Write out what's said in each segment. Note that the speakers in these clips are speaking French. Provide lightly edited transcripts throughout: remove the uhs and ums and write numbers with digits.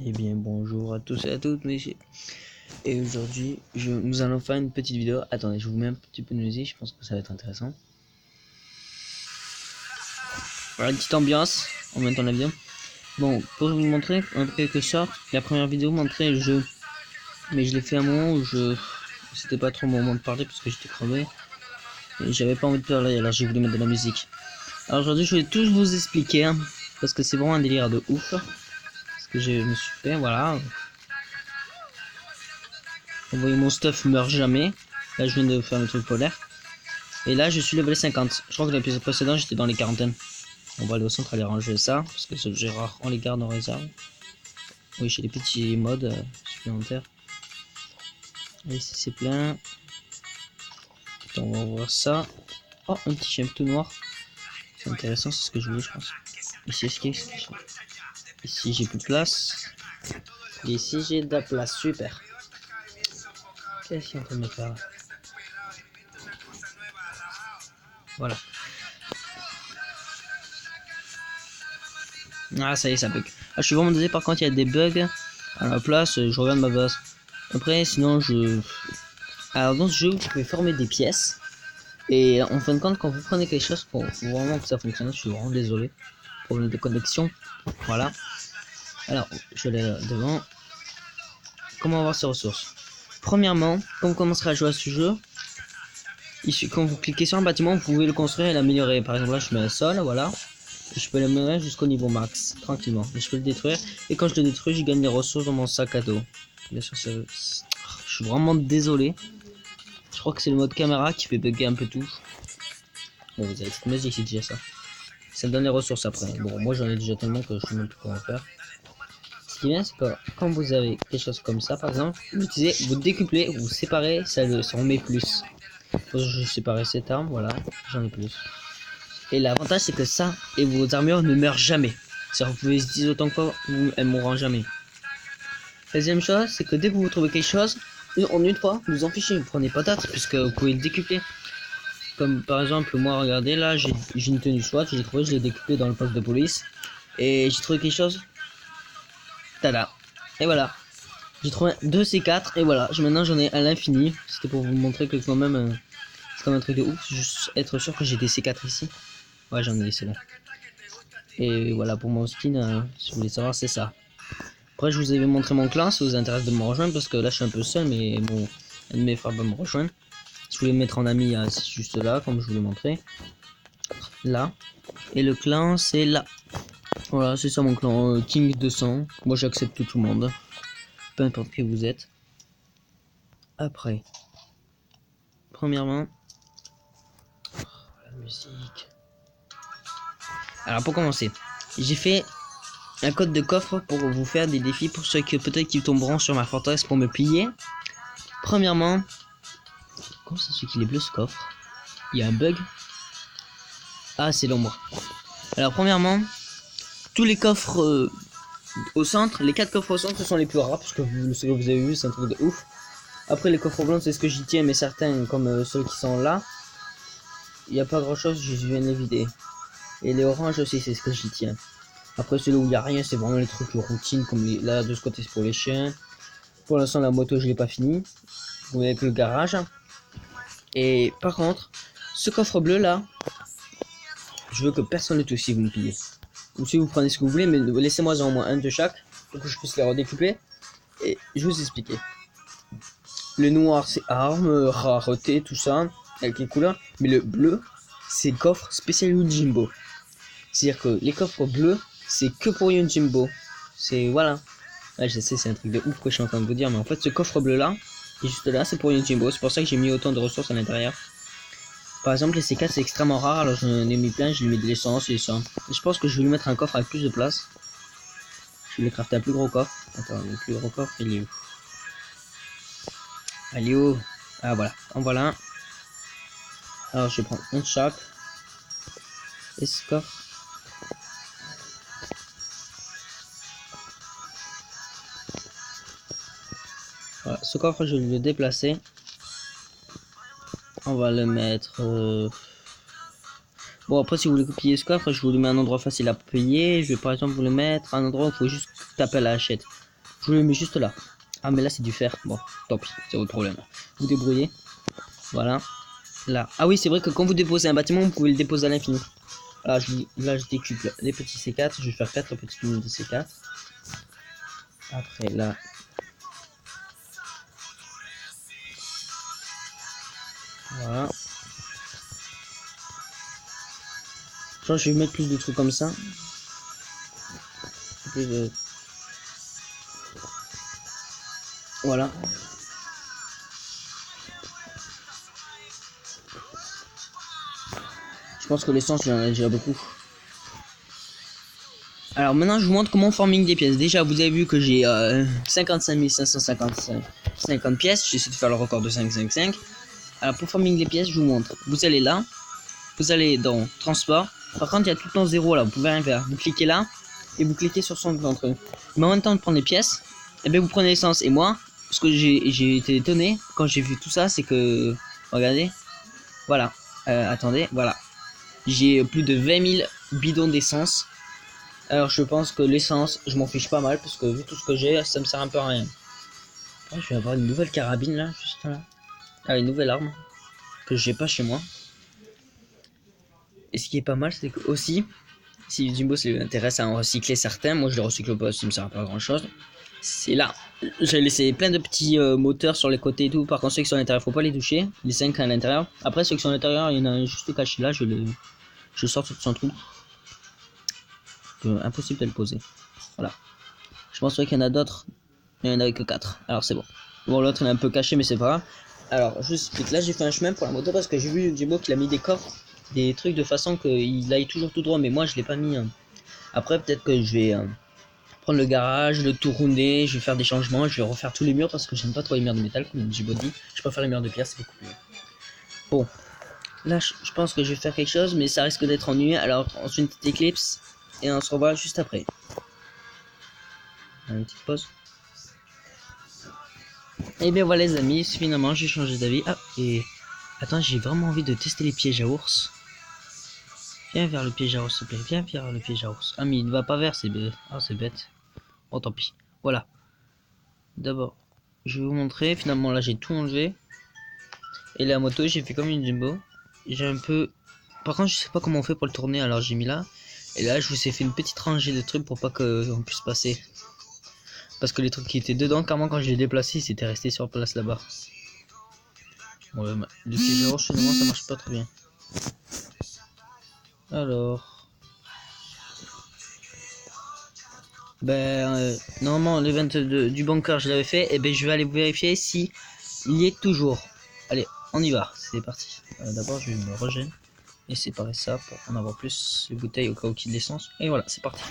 Eh bien bonjour à tous et à toutes messieurs. Et aujourd'hui nous allons faire une petite vidéo. Attendez, je vous mets un petit peu de musique, je pense que ça va être intéressant. Voilà, une petite ambiance, en même temps la vidéo. Bon, pour vous montrer en quelque sorte, la première vidéo montrait le jeu. Mais je l'ai fait à un moment où c'était pas trop mon moment de parler parce que j'étais crevé. Et j'avais pas envie de parler, alors j'ai voulu mettre de la musique. Alors aujourd'hui je vais tout vous expliquer, hein, parce que c'est vraiment un délire de ouf. Ce que je me suis fait, voilà. Vous voyez, mon stuff meurt jamais. Là, je viens de faire le truc polaire. Et là, je suis level 50. Je crois que l'épisode précédent, j'étais dans les quarantaines. On va aller au centre aller ranger ça. Parce que ce Gérard, on les garde en réserve. Oui, j'ai des petits modes supplémentaires. Et ici, c'est plein. Attends, on va voir ça. Oh, un petit chien tout noir. C'est intéressant, c'est ce que je voulais, je pense. Ici, ici, j'ai plus de place. Et ici, j'ai de la place. Super. Qu'est-ce qu'il est en train de me faire là? Voilà. Ah, ça y est, ça bug. Ah, je suis vraiment désolé, par contre, il y a des bugs. À la place, je regarde ma base. Après, sinon, alors, dans ce jeu, vous pouvez former des pièces. Et en fin de compte, quand vous prenez quelque chose pour vraiment que ça fonctionne, je suis vraiment désolé. Problème de connexion. Voilà. Alors, je l'ai là devant. Comment avoir ces ressources? Premièrement, quand vous commencerez à jouer à ce jeu, quand vous cliquez sur un bâtiment, vous pouvez le construire et l'améliorer. Par exemple, là, je mets un sol, voilà. Je peux l'améliorer jusqu'au niveau max, tranquillement. Et je peux le détruire. Et quand je le détruis, je gagne des ressources dans mon sac à dos. Bien sûr, je suis vraiment désolé. Je crois que c'est le mode caméra qui fait bugger un peu tout. Bon, vous avez cette musique, c'est déjà ça. Ça me donne les ressources après. Bon, moi j'en ai déjà tellement que je sais même plus comment faire. Ce qui est bien, c'est que quand vous avez quelque chose comme ça, par exemple, vous utilisez, vous décuplez, vous séparez, ça remet plus. Je séparais cette arme, voilà, j'en ai plus. Et l'avantage, c'est que ça et vos armures ne meurent jamais. C'est-à-dire vous pouvez les utiliser autant que fois, elles mourront jamais. Deuxième chose, c'est que dès que vous trouvez quelque chose, en une fois, vous en fichez, vous prenez pas d'autres, puisque vous pouvez le décupler. Comme par exemple, moi, regardez, là, j'ai une tenue SWAT, j'ai trouvé, je l'ai découpé dans le poste de police. Et j'ai trouvé quelque chose. Tada. Et voilà. J'ai trouvé 2 C4, et voilà. Maintenant, j'en ai à l'infini. C'était pour vous montrer que quand même, c'est comme un truc de ouf. Juste être sûr que j'ai des C4 ici. Ouais, j'en ai laissé là. Et voilà, pour mon skin, si vous voulez savoir, c'est ça. Après, je vous avais montré mon clan, si vous intéresse de me rejoindre, parce que là, je suis un peu seul, mais bon, un de mes frères va me rejoindre. Si vous voulez me mettre en ami, c'est juste là, comme je vous l'ai montré. Là. Et le clan, c'est là. Voilà, c'est ça mon clan, King 200. Moi, j'accepte tout le monde. Peu importe qui vous êtes. Après. Premièrement. Oh, la musique. Alors, pour commencer, j'ai fait un code de coffre pour vous faire des défis pour ceux qui peut-être qui tomberont sur ma forteresse pour me piller. Premièrement, comment ça se fait qu'il est bleu ce coffre? Il y a un bug. Ah, c'est l'ombre. Alors premièrement, tous les coffres au centre, les 4 coffres au centre, ce sont les plus rares parce que ce que vous avez vu, c'est un truc de ouf. Après les coffres blancs, c'est ce que j'y tiens, mais certains comme ceux qui sont là, il n'y a pas grand chose, je viens de les vider. Et les oranges aussi, c'est ce que j'y tiens. Après celui où il n'y a rien, c'est vraiment les trucs routine comme là de ce côté c'est pour les chiens. Pour l'instant la moto je l'ai pas fini. Vous voyez que le garage. Et par contre, ce coffre bleu là, je veux que personne ne touche si vous me pillez. Ou si vous prenez ce que vous voulez, mais laissez-moi en moins un de chaque pour que je puisse les redécouper. Et je vais vous expliquer. Le noir c'est armes, rareté, tout ça, avec les couleurs. Mais le bleu, c'est coffre spécial Yojimbo. C'est-à-dire que les coffres bleus, c'est que pour Yojimbo. C'est voilà. Ouais, je sais, c'est un truc de ouf que je suis en train de vous dire, mais en fait, ce coffre bleu là, qui est juste là, c'est pour Yojimbo. C'est pour ça que j'ai mis autant de ressources à l'intérieur. Par exemple, les C4 c'est extrêmement rare, alors j'en ai mis plein, je lui mets de l'essence et ça. Et je pense que je vais lui mettre un coffre avec plus de place. Je vais lui crafter un plus gros coffre. Attends, le plus gros coffre, il est où? Il est où? Ah voilà, en voilà un. Alors je vais prendre un de chaque. Et ce coffre. Voilà, ce coffre je vais le déplacer. On va le mettre... Bon après si vous voulez copier ce coffre, je vous le mets à un endroit facile à payer. Je vais par exemple vous le mettre à un endroit où il faut juste taper à la hachette. Je le mets juste là. Ah mais là c'est du fer. Bon, tant pis, c'est votre problème. Vous débrouillez. Voilà. Là. Ah oui, c'est vrai que quand vous déposez un bâtiment, vous pouvez le déposer à l'infini. Là je décuple les petits C4. Je vais faire 4 petits lignes de C4. Après là. Voilà. Je pense que je vais mettre plus de trucs comme ça. Plus de... Voilà. Je pense que l'essence, j'en ai déjà beaucoup. Alors maintenant, je vous montre comment farming des pièces. Déjà, vous avez vu que j'ai 55 550 pièces. J'essaie de faire le record de 555. Alors pour farming les pièces, je vous montre. Vous allez là. Vous allez dans transport. Par contre, il y a tout le temps 0 là. Vous pouvez rien faire. Vous cliquez là. Et vous cliquez sur son d'entre eux. Mais en même temps de prendre les pièces, et bien vous prenez l'essence. Et moi, ce que j'ai été étonné quand j'ai vu tout ça, c'est que... Regardez. Voilà. Attendez. Voilà. J'ai plus de 20 000 bidons d'essence. Alors je pense que l'essence, je m'en fiche pas mal. Parce que vu tout ce que j'ai, ça me sert un peu à rien. Oh, je vais avoir une nouvelle carabine là. Juste là. Ah, une nouvelle arme. Que j'ai pas chez moi. Et ce qui est pas mal, c'est que aussi... Si Jimbo s'intéresse à en recycler certains, moi je les recycle pas, ça me sert à pas grand chose. C'est là. J'ai laissé plein de petits moteurs sur les côtés et tout. Par contre, ceux qui sont à l'intérieur, faut pas les toucher. Les 5 à l'intérieur. Après, ceux qui sont à l'intérieur, il y en a juste caché là. Je sors tout de son trou. Impossible de le poser. Voilà. Je pense qu'il y en a d'autres. Il y en a que 4. Alors c'est bon. Bon, l'autre il est un peu caché, mais c'est pas grave. Alors, je vous explique. Là, j'ai fait un chemin pour la moto parce que j'ai vu Jimbo qu'il a mis des coffres. Des trucs de façon qu'il aille toujours tout droit, mais moi je l'ai pas mis. Après peut-être que je vais prendre le garage, le tout rounder, je vais faire des changements, je vais refaire tous les murs parce que j'aime pas trop les murs de métal comme j'ai dit. Je préfère les murs de pierre, c'est beaucoup mieux. Bon, là je pense que je vais faire quelque chose, mais ça risque d'être ennuyeux, alors on se fait une petite éclipse et on se revoit juste après. Une petite pause. Et bien voilà les amis, finalement j'ai changé d'avis. Ah, et attends, j'ai vraiment envie de tester les pièges à ours. Viens vers le piège à ours, s'il te plaît. Viens vers le piège à ours. Ah, mais il ne va pas vers, c'est bête. Ah, c'est bête. Oh, tant pis. Voilà. D'abord, je vais vous montrer. Finalement, là, j'ai tout enlevé. Et la moto, j'ai fait comme une Jumbo. J'ai un peu... Par contre, je sais pas comment on fait pour le tourner, alors j'ai mis là. Et là, je vous ai fait une petite rangée de trucs pour pas qu'on puisse passer. Parce que les trucs qui étaient dedans, carrément, quand je l'ai déplacé, c'était resté sur place là-bas. Bon, le piège à ours, finalement, ça marche pas très bien. Alors... Ben, normalement, l'event du bunker, je l'avais fait. Et ben, je vais aller vérifier si il y est toujours. Allez, on y va. C'est parti. D'abord, je vais me regêner et séparer ça pour en avoir plus les bouteilles au cas où qu'il y ait de l'essence. Et voilà, c'est parti.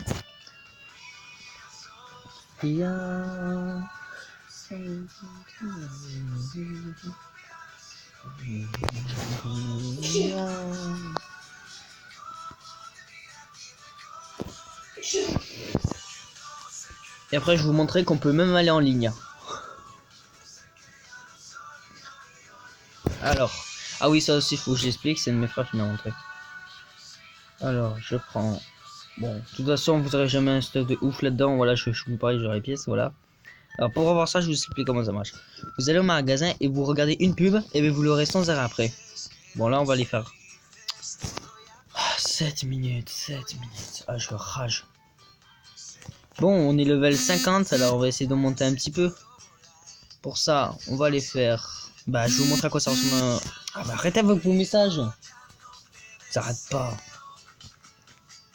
Et après, je vous montrerai qu'on peut même aller en ligne. Alors, ah oui, ça aussi, il faut que je l'explique. C'est de mes frères qui m'a montré. Alors, je prends. Bon, de toute façon, vous n'aurez jamais un stock de ouf là-dedans. Voilà, je vous parie, j'aurai les pièces. Voilà. Alors, pour avoir ça, je vous explique comment ça marche. Vous allez au magasin et vous regardez une pub et vous l'aurez sans arrêt après. Bon, là, on va les faire. 7 minutes, 7 minutes. Ah, je rage. Bon, on est level 50, alors on va essayer de monter un petit peu. Pour ça, on va les faire. Bah, je vous montre à quoi ça ressemble. Ah, bah, arrêtez avec vos messages. Ça arrête pas.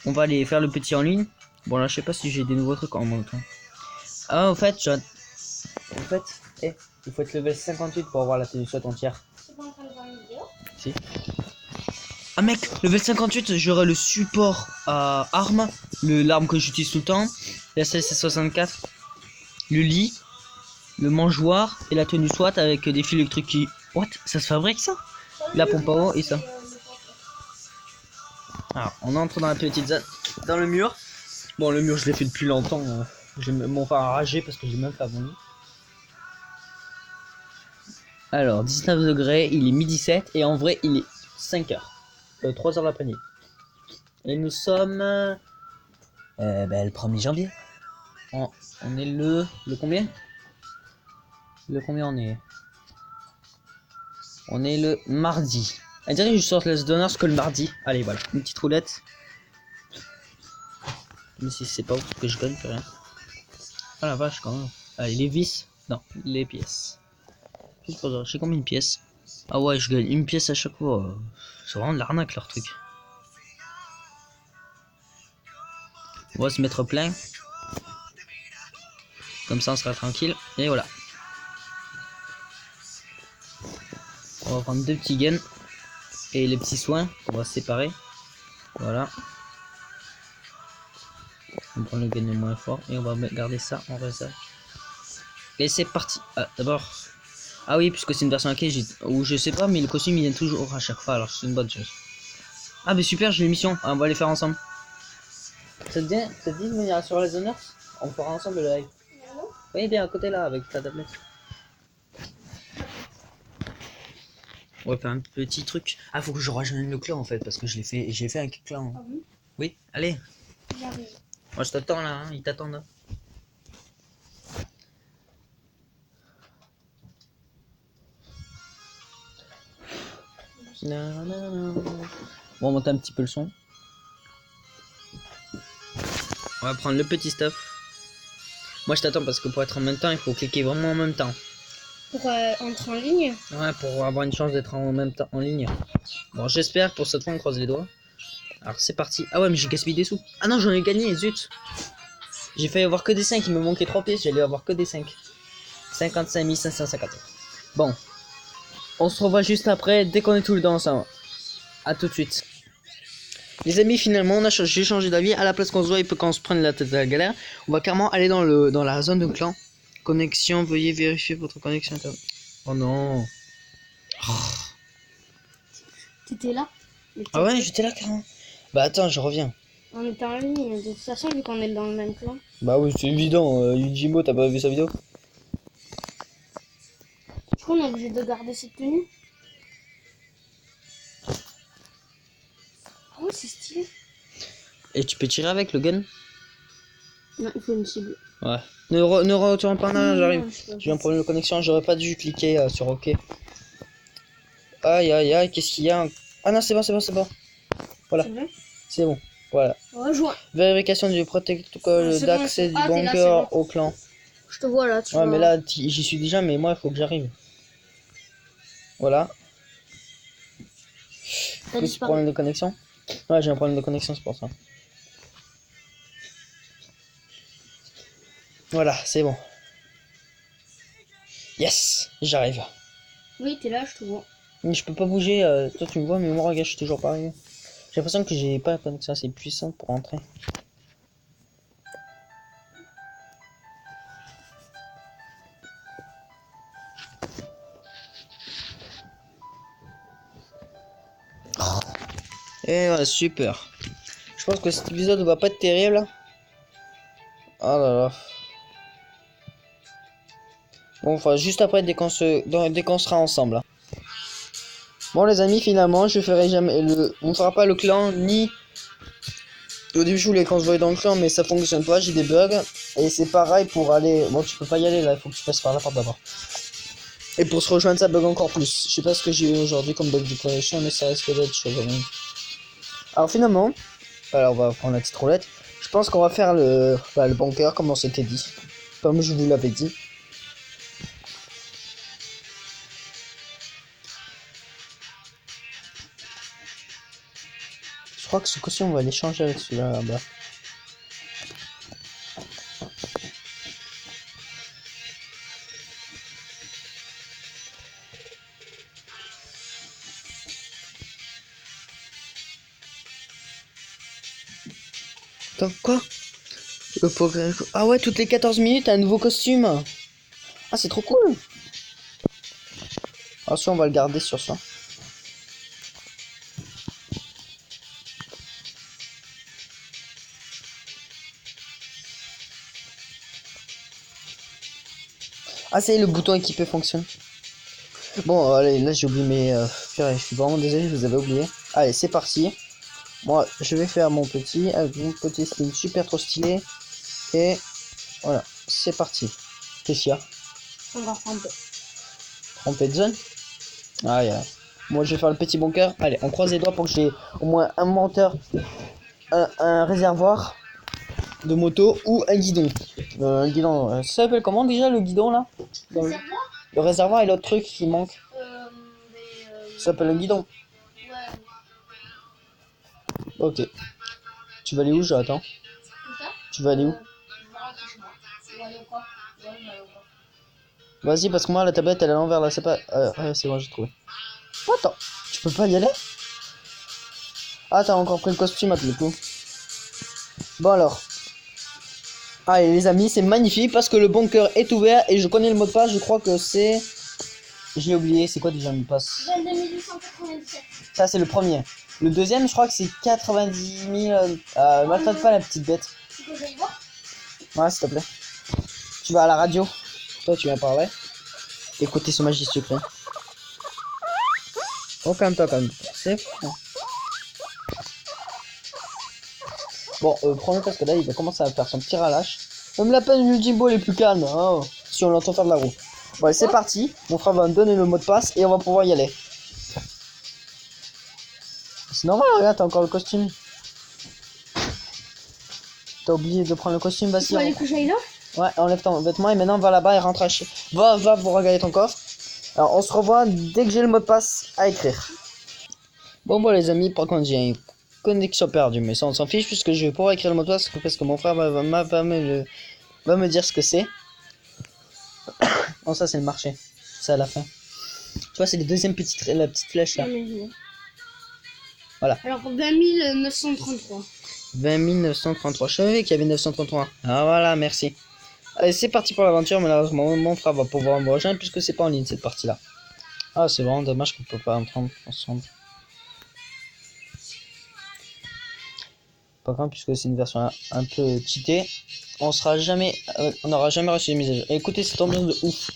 On va aller faire le petit en ligne. Bon, là, je sais pas si j'ai des nouveaux trucs en même temps. Ah, en fait, il faut être level 58 pour avoir la tenue soit entière. C'est pas en train de voir une vidéo? Si. Ah mec, level 58, j'aurai le support à armes, l'arme que j'utilise tout le temps, la CC64, le lit, le mangeoire et la tenue SWAT avec des fils électriques qui... What? Ça se fabrique ça? La pompe à eau et ça. Alors, on entre dans la petite zone, dans le mur. Bon, le mur, je l'ai fait depuis longtemps. J'ai mon frère ragé parce que j'ai même pas mon lit. Alors, 19 degrés, il est midi 7 et en vrai, il est 5h. 3h l'après-midi. Et nous sommes... le 1er janvier. On est le combien? Le combien on est? On est le mardi. Elle dirait que je sorte les donneurs que le mardi. Allez, voilà, une petite roulette. Mais si c'est pas ouf que je gagne, rien. Ah la vache, quand même. Allez, les vis. Non, les pièces. Juste pour dire, j'ai combien de pièces? Ah ouais, je gagne une pièce à chaque fois. C'est vraiment de l'arnaque leur truc. On va se mettre plein. Comme ça, on sera tranquille. Et voilà. On va prendre 2 petits gains. Et les petits soins, on va se séparer. Voilà. On prend le gain le moins fort. Et on va garder ça en réserve. Et c'est parti. Ah, d'abord. Ah oui, puisque c'est une version laquelle ou je sais pas, mais le costume il vient toujours à chaque fois. Alors c'est une bonne chose. Ah, mais super, j'ai une mission. Ah, on va les faire ensemble. Ça te dit de venir sur les honneurs? On fera ensemble le live. Oui, bien à côté là, avec ta tablette. On va faire un petit truc. Ah, faut que je rejoigne le clan en fait, parce que j'ai fait un clan. Ah oui? Oui, allez. J'arrive. Moi je t'attends là, hein, ils t'attendent. Bon, on monte un petit peu le son. On va prendre le petit stuff. Moi je t'attends parce que pour être en même temps, il faut cliquer vraiment en même temps. Pour entrer en ligne? Ouais, pour avoir une chance d'être en même temps en ligne. Bon, j'espère que pour cette fois on croise les doigts. Alors c'est parti. Ah ouais, mais j'ai gaspillé des sous. Ah non, j'en ai gagné, zut. J'ai failli avoir que des 5, il me manquait 3 pièces, j'allais avoir que des 5. 55 550. Bon. On se revoit juste après, dès qu'on est tout le temps ensemble. A tout de suite. Les amis, finalement, j'ai changé d'avis. À la place qu'on se voit et qu'on se prenne la tête à la galère, on va carrément aller dans la zone de clan. Connexion, veuillez vérifier votre connexion. Oh non. T'étais là? Ah ouais, j'étais là carrément. Bah attends, je reviens. On était en ligne, de toute façon, vu qu'on est dans le même clan. Bah oui, c'est évident. Yujimbo, t'as pas vu sa vidéo? Du coup, on est obligé de garder cette tenue. Ah ouais, c'est stylé. Et tu peux tirer avec le gun? Non, il faut une cible. Ouais. Ne retourne pas en arrière, j'arrive. Non, J'ai un problème de connexion, j'aurais pas dû cliquer sur OK. Aïe aïe aïe, qu'est-ce qu'il y a? Ah non, c'est bon, c'est bon, c'est bon. Voilà, C'est vrai? c'est bon. Voilà. Rejoins. Vérification du protocole C'est d'accès bon, du t'es là, bunker c'est bon. au clan. Je te vois là, tu Ouais, vois. mais là, j'y suis déjà, mais moi, il faut que j'arrive. Voilà. T'as Petit disparu. problème de connexion? Ouais, j'ai un problème de connexion, c'est pour ça. Voilà, c'est bon. Yes, j'arrive. Oui, t'es là, je te vois. Mais je peux pas bouger, toi tu me vois, mais moi, regarde, je suis toujours pas arrivé. J'ai l'impression que j'ai pas la connexion assez puissante pour entrer. Et voilà, super. Je pense que cet épisode va pas être terrible. Oh là là. Bon, enfin, juste après, dès qu'on sera ensemble. Bon, les amis, finalement, je ferai jamais on fera pas le clan, ni... Au début, je voulais qu'on se voie dans le clan, mais ça fonctionne pas, j'ai des bugs. Et c'est pareil pour aller... Bon, tu peux pas y aller, là, il faut que tu passes par la porte d'abord. Et pour se rejoindre, ça bug encore plus. Je sais pas ce que j'ai eu aujourd'hui comme bug de connexion, mais ça risque d'être chaud quand même. Alors, finalement... Alors, on va prendre la petite roulette. Je pense qu'on va faire le bunker, comme on s'était dit. Comme je vous l'avais dit. Je crois que ce costume, on va l'échanger avec celui-là là-bas. Attends, quoi? Ah ouais, toutes les 14 minutes, un nouveau costume. Ah, c'est trop cool. Ah, ça, on va le garder sur ça. Ah, ça y est, le bouton équipé fonctionne. Bon, allez, là, j'ai oublié mes... je suis vraiment désolé, je vous avais oublié. Allez, c'est parti. Moi, je vais faire mon petit, avec mon petit skin super trop stylé. Et Voilà, c'est parti. Qu'est-ce qu'il y a? Encore trompé. Trompé de zone? Ah, yeah. Moi, je vais faire le petit bunker. Allez, on croise les doigts pour que j'ai au moins un moteur, un réservoir de moto ou un guidon. Un guidon, ça s'appelle comment déjà le guidon là? Le réservoir et l'autre truc qui manque. Ça s'appelle un guidon. Ouais. Ok. Tu vas aller où, j'attends? Tu vas aller où? Vas-y, parce que moi la tablette elle est à l'envers là, c'est pas. Ouais, c'est bon, j'ai trouvé. Attends, tu peux pas y aller? Ah, t'as encore pris le costume à tout. Bon alors. Allez les amis, c'est magnifique parce que le bunker est ouvert et je connais le mot de passe, je crois que c'est... J'ai oublié, c'est quoi déjà le mot de passe? 22 897. Ça c'est le premier. Le deuxième, je crois que c'est 90 000... maltraite pas la petite bête. Tu peux aller voir? Ouais, s'il te plaît. Tu vas à la radio. Toi, tu viens parler. Écoutez ce magie secret. Oh, calme-toi, calme. C'est fou. Bon, prends-le parce que là, il va commencer à faire son petit relâche. Même la peine du Jimbo, il est plus calme. Hein, si on l'entend faire de la roue. Bon, allez, c'est parti. Mon frère va me donner le mot de passe et on va pouvoir y aller. C'est normal, regarde, t'as encore le costume. T'as oublié de prendre le costume, vas-y. Tu vas aller coucher là? Ouais, enlève ton vêtement et maintenant va là-bas et rentre à chez. Va vous regarder ton coffre. Alors on se revoit dès que j'ai le mot de passe à écrire. Bon les amis, par contre j'ai une connexion perdue, mais ça on s'en fiche puisque je vais pouvoir écrire le mot de passe parce que mon frère va me dire ce que c'est. Bon ça c'est le marché, c'est à la fin. Tu vois c'est les deuxièmes la petite flèche là. Voilà. Alors 20 933. 20 933, je savais qu'il y avait 933. Ah voilà, merci. Allez, c'est parti pour l'aventure, malheureusement, mon frère va pouvoir me rejoindre puisque c'est pas en ligne cette partie-là. Ah, c'est vraiment dommage qu'on peut pas entendre ensemble. Par contre, puisque c'est une version un peu cheatée, on n'aura jamais reçu les mises à jour. Et écoutez cette ambiance de ouf.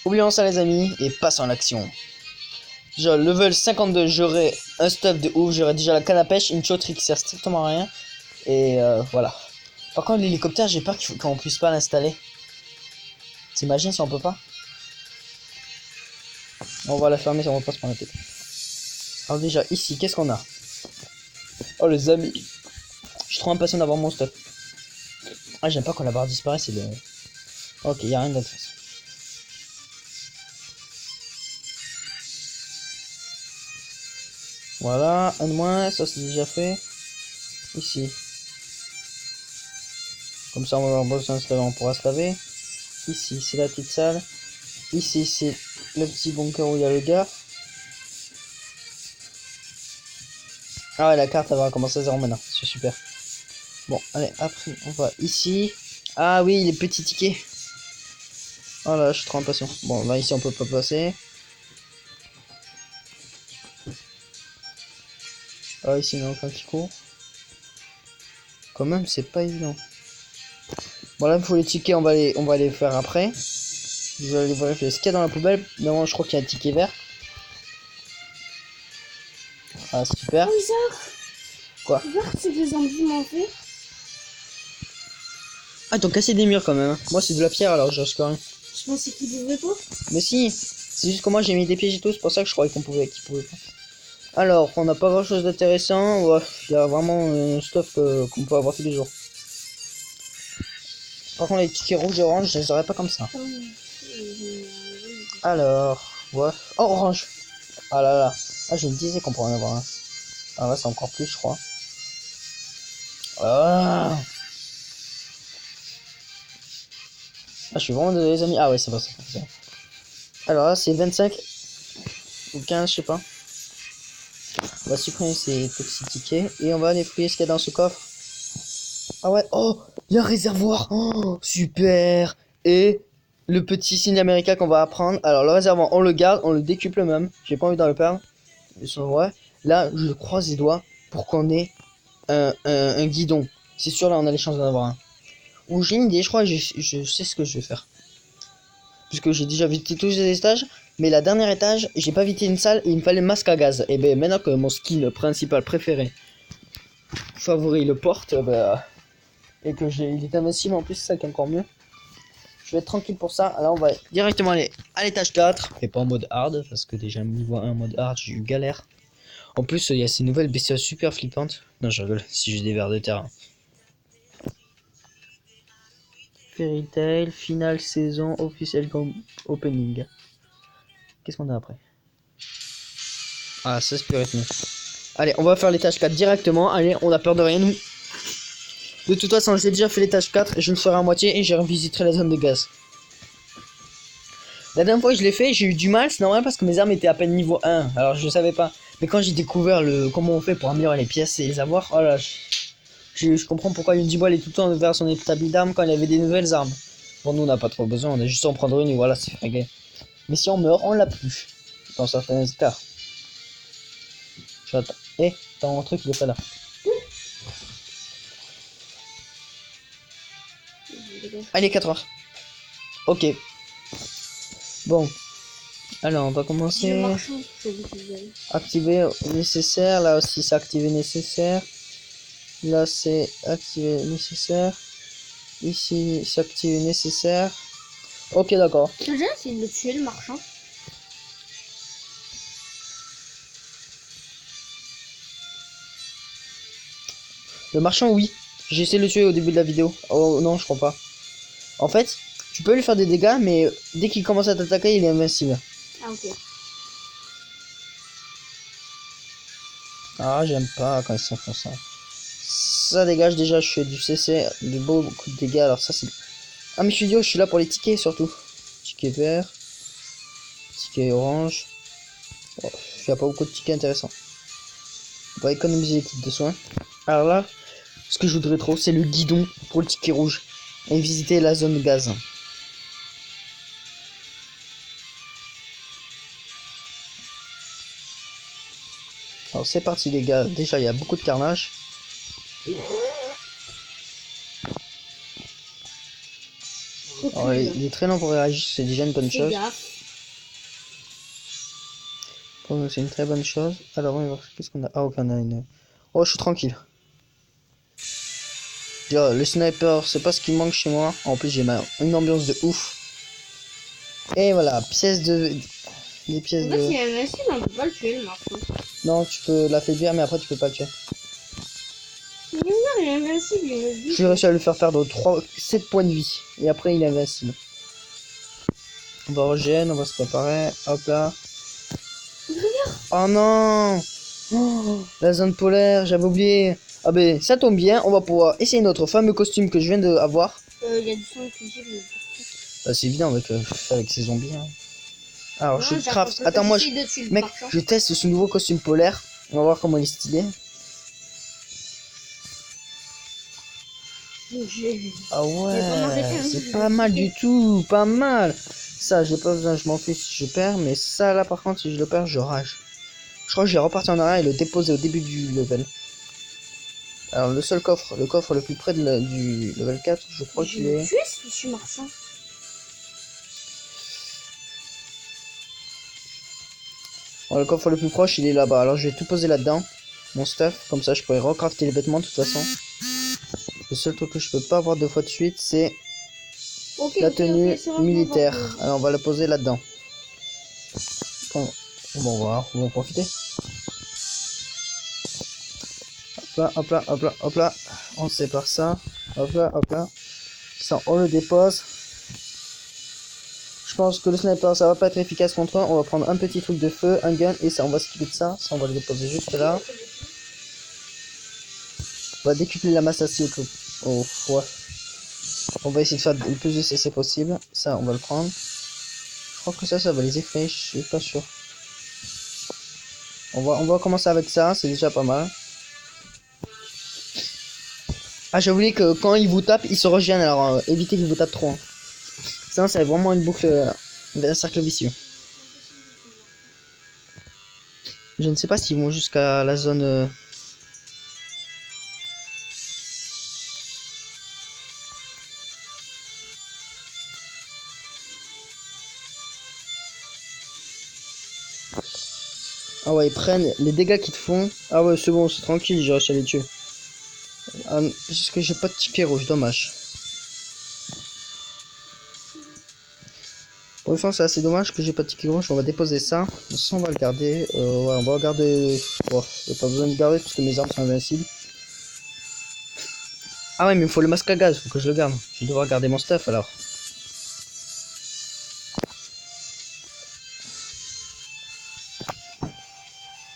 Oublions ça les amis et passons à l'action. Genre level 52, j'aurai un stuff de ouf, j'aurai déjà la canne à pêche, une chauterie qui sert strictement à rien. Et voilà. Par contre l'hélicoptère j'ai peur qu'on puisse pas l'installer. T'imagines si on peut pas? On va la fermer, ça va pas se prendre la tête. Alors déjà ici, qu'est-ce qu'on a? Oh les amis, je suis trop impatient d'avoir mon stuff. Ah j'aime pas quand la barre disparaît, c'est le... Ok, y a rien d'autre. Voilà, un de moins, ça c'est déjà fait. Ici. Comme ça on va avoir besoin de se laver, on pourra se laver. Ici c'est la petite salle. Ici c'est le petit bunker où il y a le gars. Ah ouais, la carte elle va commencer à 0 maintenant, c'est super. Bon allez, après on va ici. Ah oui, les petits tickets. Oh là, je suis trop impatient. Bon là ici on peut pas passer. Ah ici il y en a encore un qui court. Quand même c'est pas évident. Bon là il faut les tickets, on va les faire après. Je vais aller vérifier ce qu'il y a dans la poubelle. Non, je crois qu'il y a un ticket vert. Ah super. Oh Isaac. Quoi? Tu vois que c'est des zombies m'ont fait? Ah ils t'ont cassé des murs quand même. Moi c'est de la pierre alors je risque rien. Je pensais qu'ils pouvaient pas. Mais si, c'est juste que moi j'ai mis des pièges et tout, c'est pour ça que je croyais qu'ils pouvaient pas. Alors, on n'a pas grand chose d'intéressant. Ouais, il y a vraiment stuff qu'on peut avoir tous les jours. Par contre, les tickets rouges et orange, je les aurais pas comme ça. Alors, ouais. Oh, orange. Ah là là. Ah, je me disais qu'on pourrait en avoir un. Ah là, c'est encore plus, je crois. Ah, je suis vraiment désolé, les amis. Ah ouais, c'est bon, c'est bon. Alors là, c'est 25 ou 15, je sais pas. On va supprimer ces petits tickets et on va aller fouiller ce qu'il y a dans ce coffre. Ah ouais, oh, il y a un réservoir. Oh, super. Et le petit signe américain qu'on va apprendre. Alors le réservoir, on le garde, on le décuple même. J'ai pas envie d'en le perdre. Ouais. Là, je croise les doigts pour qu'on ait un guidon. C'est sûr, là, on a les chances d'en avoir un. Ou j'ai une idée, je crois que je sais ce que je vais faire. Puisque j'ai déjà visité tous les étages. Mais la dernière étage, j'ai pas visité une salle et il me fallait masque à gaz. Et ben maintenant que mon skin principal préféré, favori, le porte, bah, et que il est invincible en plus, c'est ça qui est encore mieux. Je vais être tranquille pour ça. Alors on va directement aller à l'étage 4 et pas en mode hard parce que déjà niveau 1 en mode hard j'ai eu galère. En plus il y a ces nouvelles bestioles super flippantes. Non je rigole, si j'ai des vers de terre. Fairy Tail, finale saison, officiel opening. Qu'est-ce qu'on a après? Ah ça c'est plus rythmé. Allez on va faire l'étage 4 directement. Allez on a peur de rien nous. De toute façon, j'ai déjà fait l'étage 4 et je le ferai à moitié et j'ai revisité la zone de gaz. La dernière fois que je l'ai fait, j'ai eu du mal, c'est normal parce que mes armes étaient à peine niveau 1. Alors je savais pas. Mais quand j'ai découvert comment on fait pour améliorer les pièces et les avoir, oh là, je comprends pourquoi Uniball est tout le temps vers son établi d'armes quand il avait des nouvelles armes. Bon, nous on n'a pas trop besoin, on a juste à en prendre une et voilà, c'est réglé. Mais si on meurt, on l'a plus. Dans certains cas. J'attends. Eh, ton truc il est pas là. Allez, 4 heures. Ok. Bon. Alors, on va commencer. Activer nécessaire. Là aussi, c'est activer nécessaire. Là, c'est activer nécessaire. Ici, c'est activer nécessaire. Ok, d'accord. J'ai essayé de le tuer, le marchand. Le marchand, oui. J'ai essayé de le tuer au début de la vidéo. Oh non, je crois pas. En fait, tu peux lui faire des dégâts, mais dès qu'il commence à t'attaquer, il est invincible. Ah, ok. Ah, j'aime pas quand ils s'en font ça. Ça dégage déjà, je fais du CC, de beaucoup de dégâts, alors ça c'est... Ah mais je suis idiot, je suis là pour les tickets surtout. Ticket vert, ticket orange. Oh, il n'y a pas beaucoup de tickets intéressants. On va économiser les kits de soins. Alors là, ce que je voudrais trop, c'est le guidon pour le ticket rouge. Et visiter la zone gaz. Alors c'est parti les gars, déjà il y a beaucoup de carnage. Alors, il est très lent pour réagir, c'est déjà une bonne chose. C'est une très bonne chose. Alors on va voir qu'est-ce qu'on a. Ah ok on a une... Oh je suis tranquille. Déjà, le sniper c'est pas ce qui manque chez moi. En plus j'ai une ambiance de ouf. Et voilà, pièces de... Des pièces en fait, il est invincible, on peut pas le tuer le marchand. Non tu peux l'affaiblir mais après tu peux pas le tuer. Mais non, il est invincible, il me dit. J'ai réussi à lui faire perdre 7 points de vie. Et après il est invincible. On va regen, on va se préparer. Hop là. Oh non, oh, la zone polaire, j'avais oublié. Ah ben ça tombe bien, on va pouvoir essayer notre fameux costume que je viens d'avoir. Il y a du sang fusible Bah, c'est évident avec ces zombies. Hein. Alors non, je craft. Attends moi, mec, je teste ce nouveau costume polaire. On va voir comment il est stylé. Ah ouais, c'est pas mal du tout, pas mal. Ça j'ai pas besoin, je m'en fiche si je perds. Mais ça là par contre si je le perds je rage. Je crois que je vais repartir en arrière et le déposer au début du level. Alors le seul coffre, le coffre le plus près du level 4, je crois qu'il est... Je suis marchand. Bon, le coffre le plus proche il est là-bas, alors je vais tout poser là-dedans. Mon stuff, comme ça je pourrais recrafter les vêtements de toute façon. Le seul truc que je peux pas avoir 2 fois de suite c'est la tenue militaire. Alors on va la poser là-dedans. Bon, on va voir, on va en profiter. Hop là, hop là, hop là, hop là. On sépare ça. Hop là, hop là. Ça, on le dépose. Je pense que le sniper, ça va pas être efficace contre eux. On va prendre un petit truc de feu, un gun, et ça, on va s'occuper de ça. Ça, on va le déposer juste là. On va décupler la masse acide. Oh, ouais. On va essayer de faire le plus de CC possible. Ça, on va le prendre. Je crois que ça va les effrayer. Je suis pas sûr. On va commencer avec ça. C'est déjà pas mal. Ah, j'ai oublié que quand ils vous tapent, ils se reviennent. Alors, évitez qu'ils vous tapent trop. Hein. Ça, c'est vraiment une boucle, un cercle vicieux. Je ne sais pas s'ils vont jusqu'à la zone... Ah ouais, ils prennent les dégâts qu'ils te font. Ah ouais, c'est bon, c'est tranquille, j'ai réussi à les tuer. Juste que j'ai pas de ticket rouge, dommage. Pour l'instant, c'est assez dommage que j'ai pas de ticket rouge. On va déposer ça. Ça, on va le garder. Ouais, on va regarder. Bon, j'ai pas besoin de garder parce que mes armes sont invincibles. Ah ouais, mais il me faut le masque à gaz. Faut que je le garde. Je vais devoir garder mon stuff alors.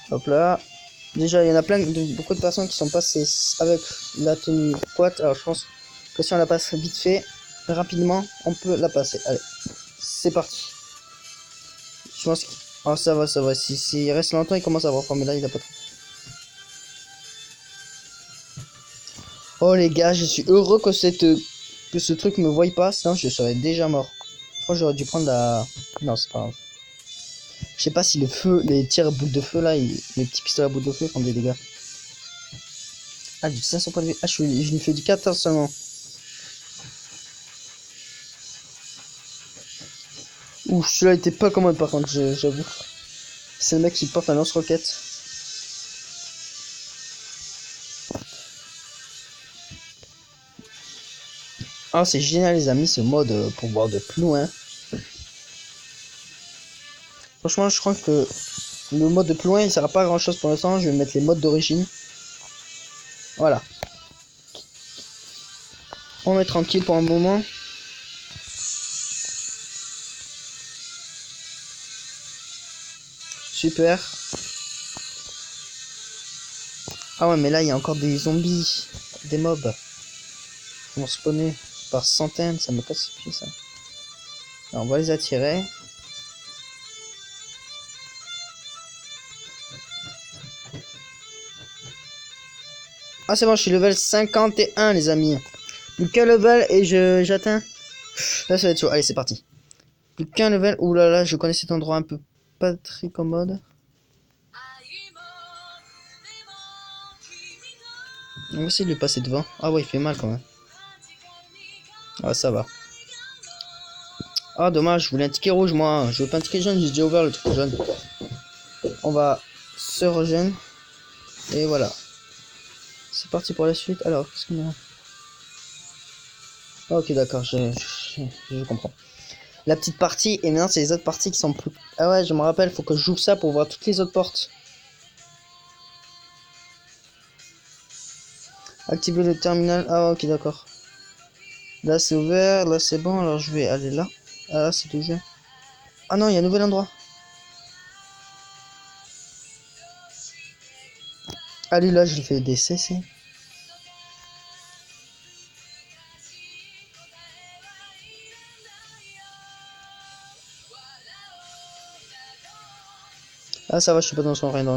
Hop là. Déjà, il y en a beaucoup de personnes qui sont passées avec la tenue quad. Alors, je pense que si on la passe vite fait, rapidement, on peut la passer. Allez, c'est parti. Je pense que... Ah, ça va, ça va. Si il reste longtemps, il commence à avoir faim, mais là, il a pas trop. Oh, les gars, je suis heureux que ce truc me voie pas, sinon je serais déjà mort. Je crois que j'aurais dû prendre la... Non, c'est pas grave. Je sais pas si le feu, les tirs à boule de feu, là, les petits pistolets à boule de feu font des dégâts. Ah, du 500 points de vie. Ah, je lui fais du 14 seulement. Ouh, celui-là était pas commode par contre, j'avoue. C'est le mec qui porte un lance-roquette. Ah, c'est génial les amis, ce mode pour voir de plus loin. Franchement, je crois que le mode de plus loin, il sert à pas à grand chose pour l'instant. Je vais mettre les modes d'origine. Voilà. On est tranquille pour un moment. Super. Ah ouais, mais là, il y a encore des zombies. Des mobs. Ils vont spawner par centaines. Ça me casse les pieds, ça. Alors, on va les attirer. Ah, c'est bon, je suis level 51, les amis. Plus qu'un level et j'atteins. Là, ça va être chaud. Allez, c'est parti. Plus qu'un level. Ouh là là, je connais cet endroit un peu pas très commode. On va essayer de lui passer devant. Ah ouais, il fait mal quand même. Ah, ça va. Ah, dommage, je voulais un ticket rouge, moi. Je veux pas un ticket jaune, j'ai déjà ouvert le truc jaune. On va se rejoindre. Et voilà. C'est parti pour la suite. Alors, qu'est-ce qu'on a? Ah, ok, d'accord, je comprends. La petite partie, et maintenant, c'est les autres parties qui sont plus... Ah ouais, je me rappelle, faut que j'ouvre ça pour voir toutes les autres portes. Activer le terminal. Ah, ok, d'accord. Là, c'est ouvert. Là, c'est bon. Alors, je vais aller là. Ah, là, c'est ouvert. Ah non, il y a un nouvel endroit. Allez, là, je fais des CC. Ah, ça va, je suis pas dans son raid.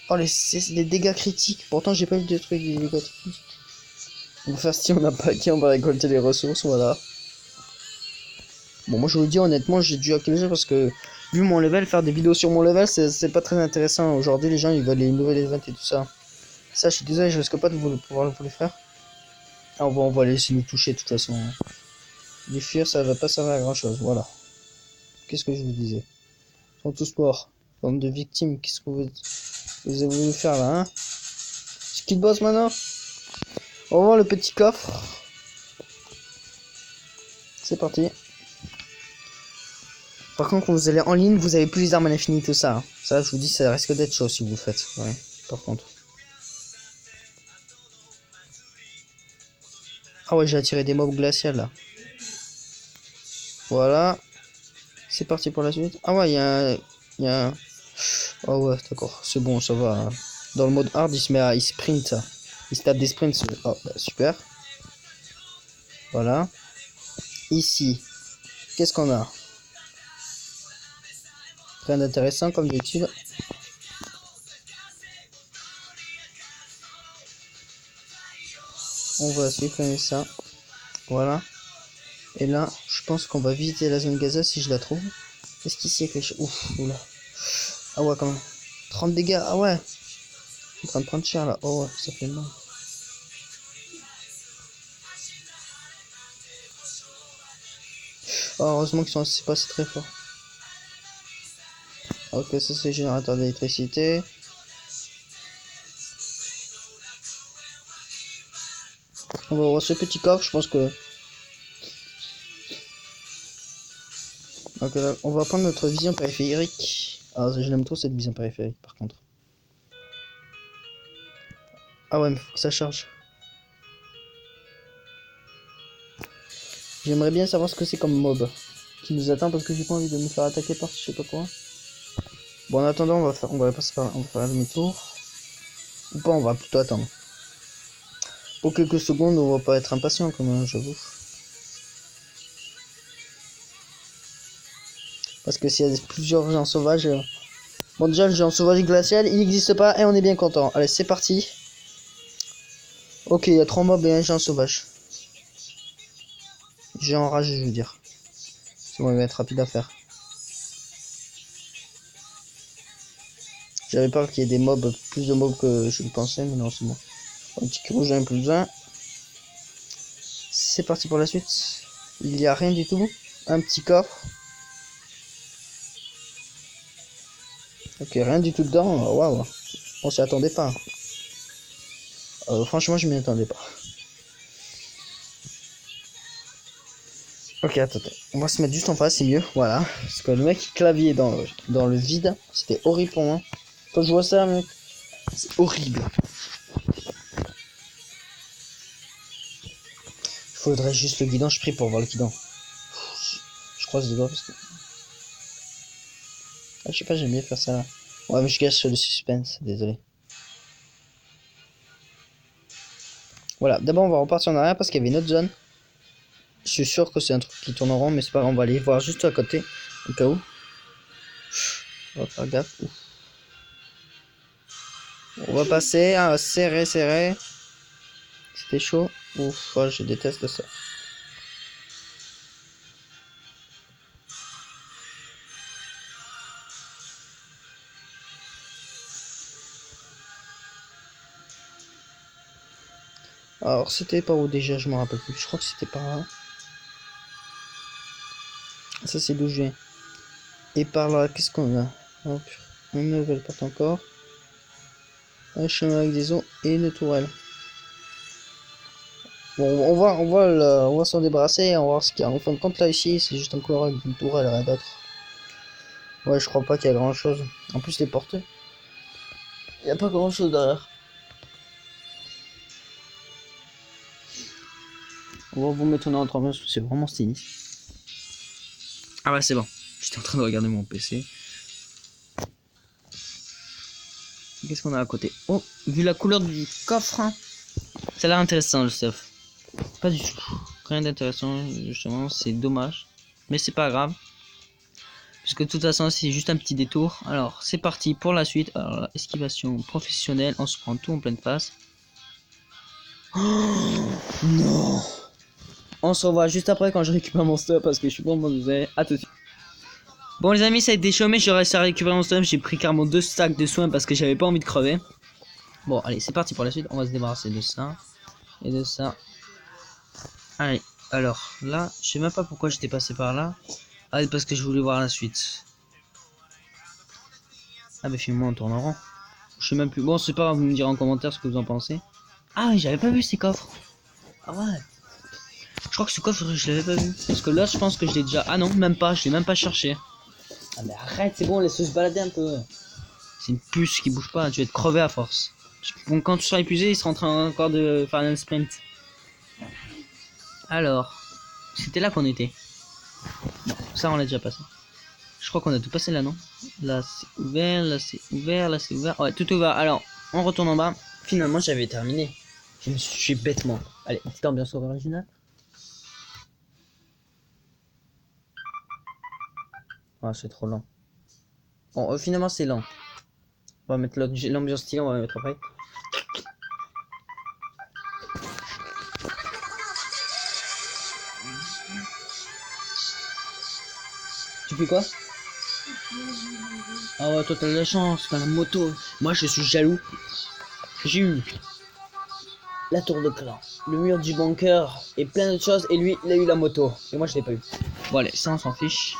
Oh, les dégâts critiques. Pourtant, j'ai pas eu de trucs des dégâts critiques. On va faire si on n'a pas qui, on va récolter les ressources, voilà. Bon, moi, je vous le dis honnêtement, j'ai dû actualiser parce que, vu mon level, faire des vidéos sur mon level, c'est pas très intéressant. Aujourd'hui, les gens, ils veulent les nouvelles events et tout ça. Ça, je suis désolé, je risque pas de pouvoir vous les faire. Ah, on va laisser nous toucher de toute façon. Les fuir, ça va pas servir à grand chose, voilà. Qu'est-ce que je vous disais? Ils sont tous morts. Bande de victimes, qu'est-ce que vous avez voulu faire là, hein? Skid boss maintenant? On va voir le petit coffre. C'est parti. Par contre, quand vous allez en ligne, vous avez plus les armes à l'infini, tout ça. Hein. Ça, je vous dis, ça risque d'être chaud si vous le faites. Ouais, par contre. Ah ouais, j'ai attiré des mobs glaciales là. Voilà. C'est parti pour la suite. Ah ouais, il y a un... Oh ouais, d'accord. C'est bon, ça va. Hein. Dans le mode hard, il sprint. Il se tape des sprints. Oh, bah, super. Voilà. Ici. Qu'est-ce qu'on a? Rien d'intéressant comme d'habitude. On va supprimer ça. Voilà. Et là, je pense qu'on va visiter la zone gazeuse si je la trouve. Est-ce qu'ici il y a quelque chose? Ouf, oula. Ah ouais, quand même. 30 dégâts, ah ouais. Je suis en train de prendre cher là. Oh ouais, ça fait mal. Oh, heureusement qu'ils sont c'est pas très fort. Ok, ça c'est générateur d'électricité. On va voir ce petit coffre, je pense que... Donc là, on va prendre notre vision périphérique. Ah, je l'aime trop cette vision périphérique par contre. Ah ouais, mais faut que ça charge. J'aimerais bien savoir ce que c'est comme mob qui nous attend parce que j'ai pas envie de me faire attaquer par je sais pas quoi. Bon, en attendant, on va passer par là, on va faire demi-tour. Ou pas, on va plutôt attendre. Pour quelques secondes, on va pas être impatient quand même, j'avoue. Parce que s'il y a plusieurs gens sauvages... Bon, déjà, le géant sauvage glacial, il n'existe pas et on est bien content. Allez, c'est parti. Ok, il y a 3 mobs et un géant sauvage. Géant enragé, je veux dire. Ça va être rapide à faire. J'avais peur qu'il y ait des mobs, plus de mobs que je le pensais, mais non, c'est bon. Un petit rouge, un plus un. C'est parti pour la suite. Il n'y a rien du tout. Un petit coffre. Ok, rien du tout dedans. Waouh. On s'y attendait pas. Franchement, je m'y attendais pas. Ok, attends. On va se mettre juste en face, c'est mieux. Voilà. Parce que le mec clavier dans le vide, c'était horrible pour moi. Quand je vois ça, mec, c'est horrible. Il faudrait juste le guidon. Je prie pour voir le guidon. Je croise les doigts parce que... Ah, je sais pas, j'aime bien faire ça là. Ouais, mais je gâche le suspense, désolé. Voilà, d'abord on va repartir en arrière parce qu'il y avait une autre zone. Je suis sûr que c'est un truc qui tourne en rond, mais c'est pas grave, on va aller voir juste à côté, au cas où. On va faire gaffe. Ouf. On va passer, hein, serré, serré. C'était chaud. Ouf, oh, je déteste ça. Alors, c'était par où déjà? Je me rappelle plus. Je crois que c'était par là. Ça, c'est d'où je viens. Et par là, qu'est-ce qu'on a? Hop, une nouvelle porte encore. Un chemin avec des eaux et une tourelle. Bon, on va s'en débarrasser, on va voir ce qu'il y a. En fin de compte, là, ici, c'est juste encore une tourelle, rien d'autre. Ouais, je crois pas qu'il y a grand chose. En plus, les portes, il n'y a pas grand chose derrière. On va vous mettre en ambiance, c'est vraiment stylé. Ah ouais, c'est bon. J'étais en train de regarder mon PC. Qu'est-ce qu'on a à côté? Oh, vu la couleur du coffre, hein, ça a l'air intéressant le stuff. Pas du tout. Rien d'intéressant, justement, c'est dommage. Mais c'est pas grave. Puisque de toute façon, c'est juste un petit détour. Alors, c'est parti pour la suite. Alors, esquivation professionnelle, on se prend tout en pleine face. Oh, non. On se revoit juste après quand je récupère mon stuff parce que je suis bon, à tout de suite. Bon les amis, ça a été chômé, j'ai réussi à récupérer mon stuff, j'ai pris carrément 2 stacks de soins parce que j'avais pas envie de crever. Bon allez, c'est parti pour la suite, on va se débarrasser de ça et de ça. Allez, alors là, je sais même pas pourquoi j'étais passé par là. Ah, parce que je voulais voir la suite. Ah mais finalement on tourne en rond. Je sais même plus, bon c'est pas grave, vous me direz en commentaire ce que vous en pensez. Ah mais j'avais pas vu ces coffres. Ah ouais. Je crois que ce coffre je l'avais pas vu. Parce que là je pense que je l'ai déjà... Ah non, même pas, je l'ai même pas cherché. Ah mais arrête, c'est bon, laisse-le se balader un peu. C'est une puce qui bouge pas, tu vas être crevé à force. Bon, quand tu seras épuisé, il sera en train encore de faire un sprint. Alors, c'était là qu'on était. Non, ça on l'a déjà passé. Je crois qu'on a tout passé là, non? Là c'est ouvert, là c'est ouvert, là c'est ouvert. Ouais, tout ouvert. Alors, on retourne en bas. Finalement, j'avais terminé. Je me suis bêtement. Allez, petite ambiance originale. Ah, c'est trop lent. Bon, finalement, c'est lent. On va mettre l'ambiance stylée, on va mettre après. Tu fais quoi? Ah ouais, toi t'as de la chance, t'as la moto. Moi je suis jaloux. J'ai eu la tour de clan, le mur du bunker et plein d'autres choses. Et lui, il a eu la moto. Et moi je l'ai pas eu. Bon allez, ça on s'en fiche.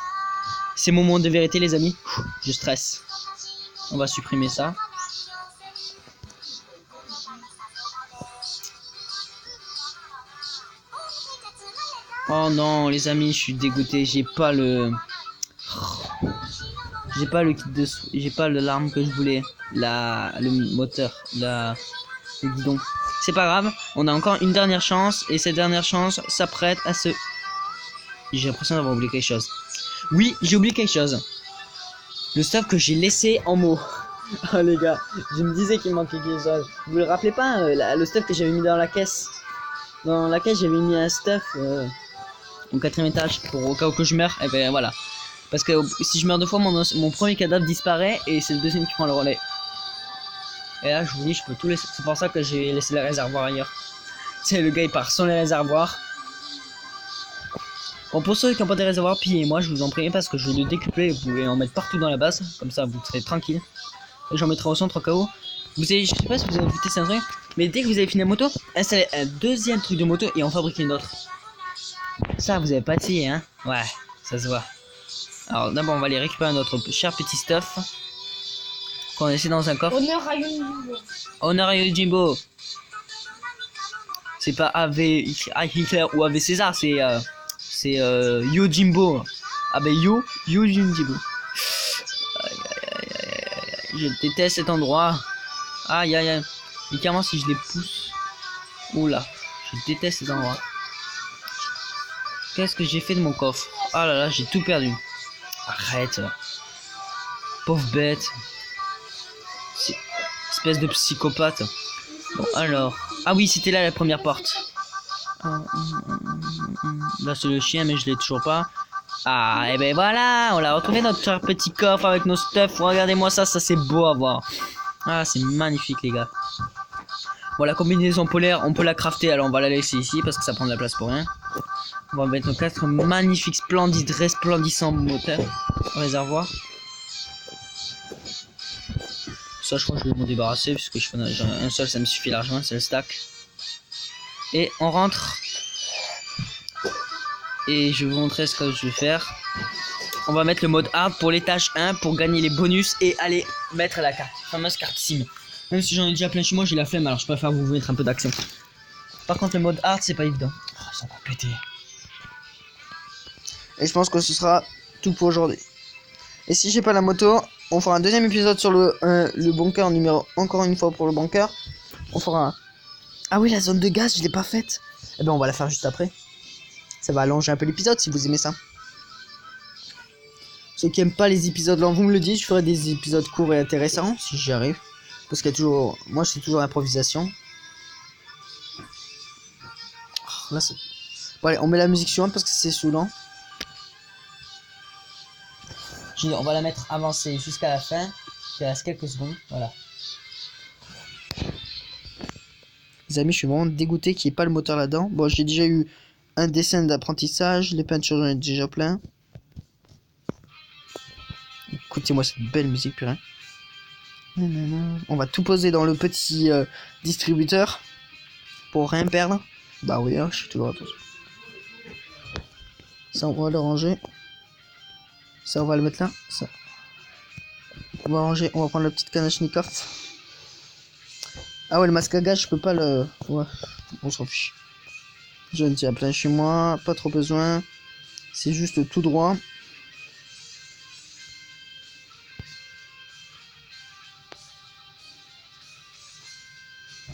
C'est mon moment de vérité les amis. Je stresse. On va supprimer ça. Oh non, les amis, je suis dégoûté. J'ai pas le kit de, j'ai pas l'arme que je voulais, le moteur, le guidon. C'est pas grave, on a encore une dernière chance et cette dernière chance s'apprête à se. J'ai l'impression d'avoir oublié quelque chose. Oui, j'ai oublié quelque chose. Le stuff que j'ai laissé en mots. Oh les gars, je me disais qu'il manquait quelque chose. Vous le rappelez pas le stuff que j'avais mis dans la caisse? Dans la caisse j'avais mis un stuff au 4ème étage pour au cas où que je meurs. Et ben voilà. Parce que si je meurs 2 fois, mon premier cadavre disparaît et c'est le deuxième qui prend le relais. Et là, je vous dis, je peux tout laisser. C'est pour ça que j'ai laissé les réservoirs ailleurs. Tu sais, le gars il part sans les réservoirs. Bon, pour ceux qui n'ont pas des réservoirs, pillez-moi, je vous en prie, parce que je vais le décupler. Vous pouvez en mettre partout dans la base, comme ça vous serez tranquille. Et j'en mettrai au centre au cas où. Vous savez, je sais pas si vous avez vu testé un truc, mais dès que vous avez fini la moto, installez un deuxième truc de moto et en fabriquez une autre. Ça, vous avez pas essayé, hein? Ouais, ça se voit. Alors d'abord, on va aller récupérer notre cher petit stuff qu'on a laissé dans un coffre. Honneur à Yojimbo. Honneur à Yojimbo. C'est pas Ave Hitler ou Ave César, c'est Yojimbo. Yojimbo. Je déteste cet endroit. Aïe aïe aïe. Et carrément si je les pousse. Oula, je déteste cet endroit. Qu'est-ce que j'ai fait de mon coffre? Ah là là, j'ai tout perdu. Arrête. Pauvre bête. Espèce de psychopathe. Bon alors. Ah oui, c'était là la première porte. Là c'est le chien mais je l'ai toujours pas. Ah et ben voilà, on a retrouvé notre petit coffre avec nos stuff. Regardez-moi ça, ça c'est beau à voir. Ah c'est magnifique les gars. Bon la combinaison polaire on peut la crafter, alors on va la laisser ici parce que ça prend de la place pour rien. On va mettre nos 4 magnifiques, splendides, resplendissants moteurs réservoirs. Ça je crois que je vais m'en débarrasser puisque je fais un seul ça me suffit largement, c'est le stack. Et on rentre. Et je vais vous montrer ce que je vais faire. On va mettre le mode hard pour l'étage 1 pour gagner les bonus et aller mettre la carte, la fameuse carte sim. Même si j'en ai déjà plein chez moi, j'ai la flemme, alors je préfère vous mettre un peu d'action. Par contre le mode hard c'est pas évident. Oh, ils sont encore pétés. Et je pense que ce sera tout pour aujourd'hui. Et si j'ai pas la moto, on fera un deuxième épisode sur le bunker numéro, encore une fois pour le bunker. On fera un... Ah oui, la zone de gaz, je l'ai pas faite. Eh ben on va la faire juste après. Ça va allonger un peu l'épisode si vous aimez ça. Ceux qui aiment pas les épisodes longs, vous me le dites, je ferai des épisodes courts et intéressants si j'y arrive. Parce qu'il y a toujours... Moi, c'est toujours improvisation. Oh, là, c'est... Bon, allez, on met la musique suivante parce que c'est saoulant. On va la mettre avancée jusqu'à la fin. Il reste quelques secondes. Voilà. Les amis, je suis vraiment dégoûté qu'il n'y ait pas le moteur là-dedans. Bon, j'ai déjà eu un dessin d'apprentissage. Les peintures, j'en ai déjà plein. Écoutez-moi cette belle musique, putain. On va tout poser dans le petit distributeur pour rien perdre. Bah oui, hein, je suis toujours attention. Ça, on va le ranger. Ça, on va le mettre là. Ça. On va ranger. On va prendre la petite Kalachnikov. Ah ouais, le masque à gaz, je peux pas le... Ouais, on s'en fiche. J'en ai déjà plein chez moi. Pas trop besoin. C'est juste tout droit.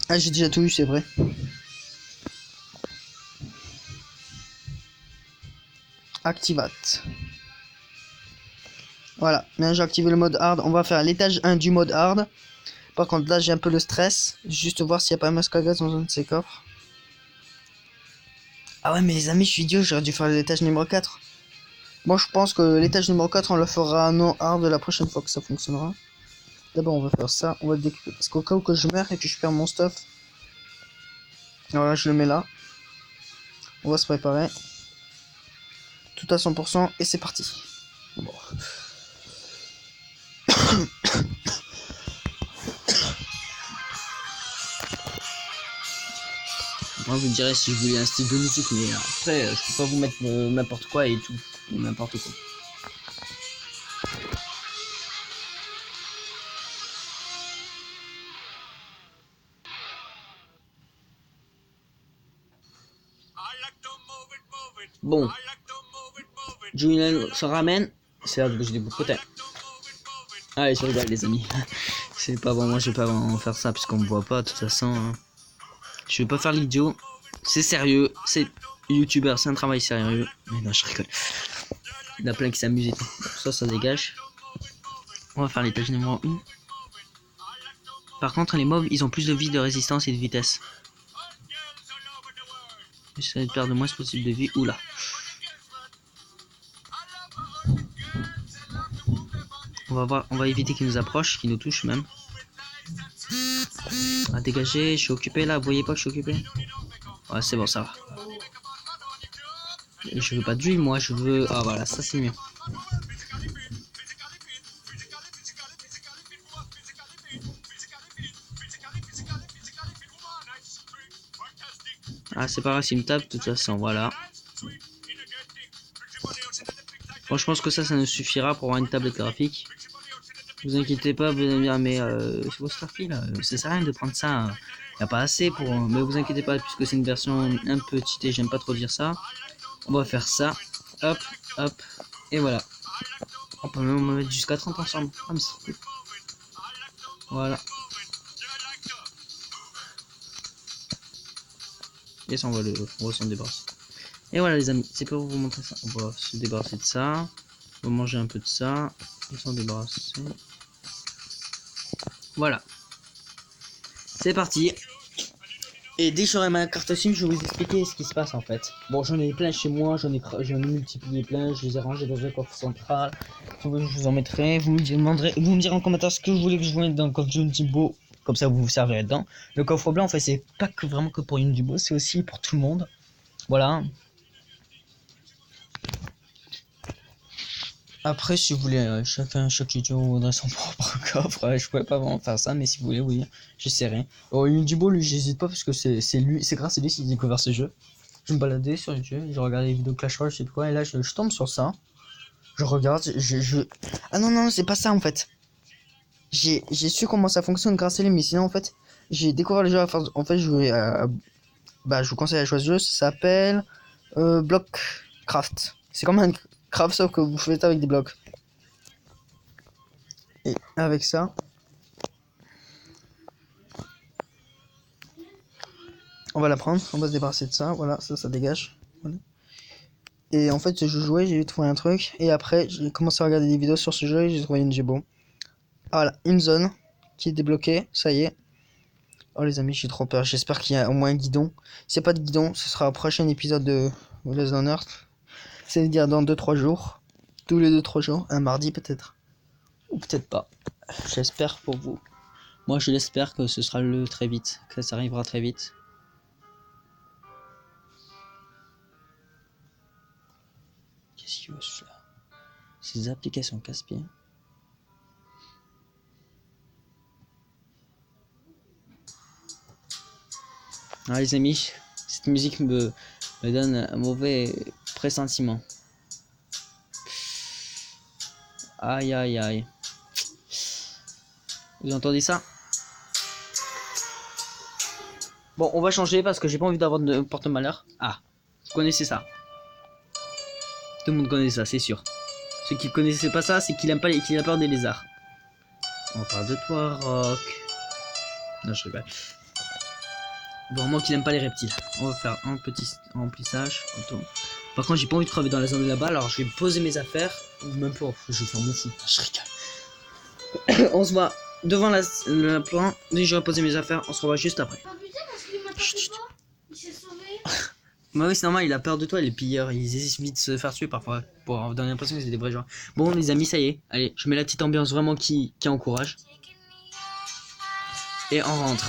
Ah, j'ai déjà tout eu, c'est vrai. Activate. Voilà, maintenant j'ai activé le mode hard. On va faire l'étage 1 du mode hard. Par contre, là j'ai un peu le stress. Juste voir s'il n'y a pas un masque à gaz dans un de ces coffres. Ah ouais, mais les amis, je suis idiot. J'aurais dû faire l'étage numéro 4. Moi, je pense que l'étage numéro 4, on le fera non hard la prochaine fois que ça fonctionnera. D'abord, on va faire ça. On va le découper. Parce qu'au cas où que je meurs et que je perds mon stuff. Voilà, je le mets là. On va se préparer. Tout à 100%. Et c'est parti. Bon. Moi, vous me direz si je voulais un style de musique, mais après, je peux pas vous mettre n'importe quoi et tout. N'importe quoi. Bon. Julian se ramène. C'est là que j'ai des bouts de côté. Allez, je rigole les amis. C'est pas vraiment, je vais pas vraiment faire ça puisqu'on me voit pas de toute façon. Hein. Je vais pas faire l'idiot. C'est sérieux, c'est youtubeur, c'est un travail sérieux. Mais non, je rigole. Il y en a plein qui s'amusent et tout. Ça dégage. On va faire l'étage numéro 1. Par contre, les mobs, ils ont plus de vie, de résistance et de vitesse. J'essaie de perdre le moins possible de vie. Oula. On va voir, on va éviter qu'ils nous approchent, qu'ils nous touchent même. À dégager, je suis occupé là, vous voyez pas que je suis occupé? Ouais, c'est bon, ça va. Je veux pas de drill, moi, je veux... Ah voilà, ça c'est mieux. Ah, c'est pas grave s'il me tape, de toute façon, voilà. Bon, je pense que ça nous suffira pour avoir une tablette graphique. Vous inquiétez pas, vous allez me dire, mais c'est vos Starfield, ça sert à rien de prendre ça. Y a pas assez pour... Mais vous inquiétez pas, puisque c'est une version un peu cheatée, j'aime pas trop dire ça. On va faire ça. Hop, hop, et voilà. On peut même mettre jusqu'à 30 ensemble. Ah, mais c'est trop cool. Voilà. Et ça, on va s'en débarrasser. Et voilà les amis, c'est pour vous montrer ça. On va se débarrasser de ça. On va manger un peu de ça. Et s'en débarrasser. Voilà. C'est parti. Et dès que j'aurai ma carte SIM, je vais vous expliquer ce qui se passe en fait. Bon, j'en ai plein chez moi, j'en ai multiplié plein, je les ai rangés dans un coffre central. Si vous voulez, je vous en mettrai. Vous me direz en commentaire ce que vous voulez que je vous mette dans le coffre Jumbo. Comme ça, vous vous servirez dedans. Le coffre blanc, en fait, c'est pas que vraiment que pour Jumbo, c'est aussi pour tout le monde. Voilà. Après, si vous voulez, chaque studio voudrait son propre coffre. Je pourrais pas vraiment faire ça, mais si vous voulez, oui, j'essaierai. Oh, Undibo, lui, j'hésite pas parce que c'est lui, c'est grâce à lui qu'il a découvert ce jeu. Je me baladais sur YouTube, je regardais les vidéos Clash Royale, je sais pas quoi, et là, je tombe sur ça. Je regarde, Ah non, c'est pas ça en fait. J'ai su comment ça fonctionne grâce à lui, mais sinon, en fait, j'ai découvert le jeu à force. En fait, je vous conseille à choisir ce jeu, ça s'appelle Blockcraft. C'est comme un craft sauf que vous faites avec des blocs. Et avec ça, on va la prendre, on va se débarrasser de ça, voilà, ça dégage. Voilà. Et en fait, je jouais, j'ai trouvé un truc, et après, j'ai commencé à regarder des vidéos sur ce jeu et j'ai trouvé une Jebo. Voilà, une zone qui est débloquée, ça y est. Oh les amis, j'ai trop peur, j'espère qu'il y a au moins un guidon. S'il n'y a pas de guidon, ce sera au prochain épisode de Lost on Earth. C'est-à-dire dans 2-3 jours. Tous les 2-3 jours, un mardi peut-être. Ou peut-être pas. J'espère pour vous. Moi je l'espère que ce sera très vite, que ça arrivera très vite. Qu'est-ce qu'il veut celui-là? Ces applications casse-pieds. Ah les amis, cette musique me donne un mauvais pressentiment. Aïe aïe aïe. Vous entendez ça? Bon, on va changer parce que j'ai pas envie d'avoir de porte-malheur. Ah, vous connaissez ça. Tout le monde connaît ça, c'est sûr. Ceux qui connaissaient pas ça, c'est qu'il aime pas qu'il a peur des lézards. On parle de toi, Rock. Non, je rigole. Vraiment qu'il aime pas les reptiles. On va faire un petit remplissage. Par contre, j'ai pas envie de crever dans la zone de là-bas, alors je vais poser mes affaires. Même pas, je vais faire mon fou. Je rigole. On se voit devant le plan. Dès que j'aurai posé mes affaires, on se revoit juste après. Oh putain, parce qu'il m'a tapé toi, il s'est sauvé. Bah oui, c'est normal, il a peur de toi, les pilleurs. Ils hésitent vite de se faire tuer parfois. Pour donner l'impression que c'est des vrais gens. Bon, les amis, ça y est. Allez, je mets la petite ambiance vraiment qui encourage. Et on rentre.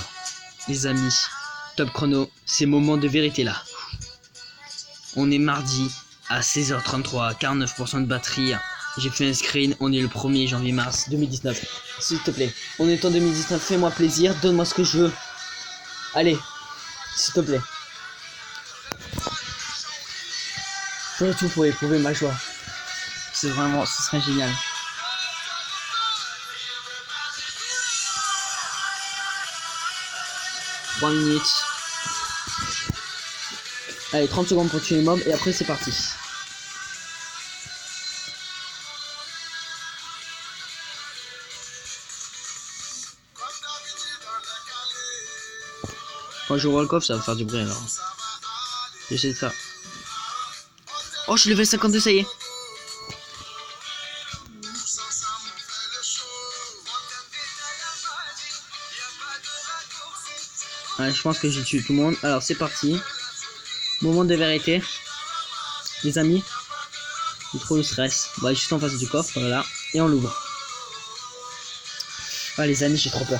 Les amis, top chrono, c'est moment de vérité là. On est mardi à 16h33, 49% de batterie. J'ai fait un screen, on est le 1er janvier-mars 2019. S'il te plaît, on est en 2019, fais-moi plaisir, donne-moi ce que je veux. Allez, s'il te plaît. Je ferai tout pour éprouver ma joie. C'est vraiment, ce serait génial. Minutes. Allez, 30 secondes pour tuer les mobs et après c'est parti. Quand je vois le coffre, ça va faire du bruit alors. J'essaie de faire. Oh, je suis level 52, ça y est. Ouais, je pense que j'ai tué tout le monde. Alors c'est parti. Moment de vérité. Les amis. J'ai trop le stress. On va juste en face du coffre, voilà. Et on l'ouvre. Ah les amis, j'ai trop peur.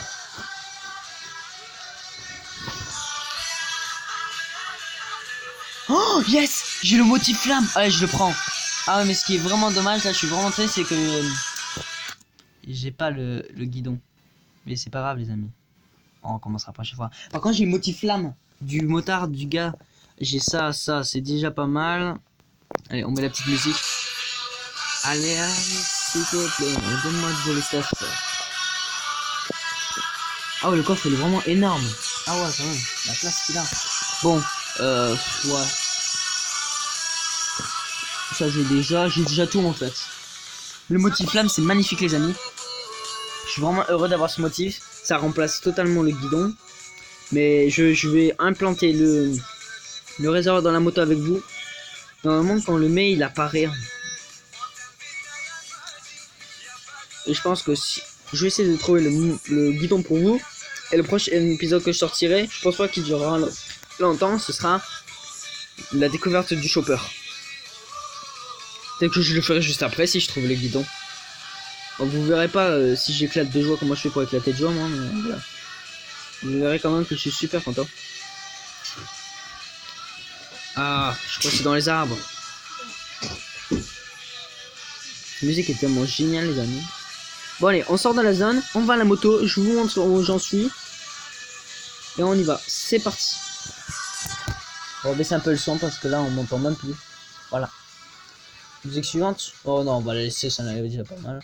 Oh yes, j'ai le motif flamme. Allez, je le prends. Ah ouais, mais ce qui est vraiment dommage là, je suis vraiment triste, c'est que j'ai pas le guidon. Mais c'est pas grave les amis. On recommencera la prochaine fois. Par contre, j'ai le motif flamme du motard du gars. J'ai ça, c'est déjà pas mal. Allez, on met la petite musique. Allez, allez, s'il te plaît, donne-moi de le stuff. Ah ouais, le coffre il est vraiment énorme. Ah ouais, quand même, la place qu'il a. Bon, ouais. Ça j'ai déjà tout en fait. Le motif flamme c'est magnifique les amis. Je suis vraiment heureux d'avoir ce motif. Ça remplace totalement le guidon. Mais je vais implanter le réservoir dans la moto avec vous. Normalement quand on le met il apparaît. Et je pense que si je vais essayer de trouver le guidon pour vous. Et le prochain épisode que je sortirai, je pense pas qu'il durera longtemps. Ce sera la découverte du chopper. Peut-être que je le ferai juste après si je trouve le guidon. Bon, vous verrez pas si j'éclate de joie comment je fais pour éclater de joie moi. Mais voilà. Vous verrez quand même que je suis super content. Ah, je crois que c'est dans les arbres. La musique est tellement géniale les amis. Bon allez, on sort de la zone, on va à la moto, je vous montre où j'en suis. Et on y va, c'est parti. On va baisser un peu le son parce que là on m'entend même plus. Voilà. Musique suivante. Oh non, on va la laisser, ça en avait déjà pas mal.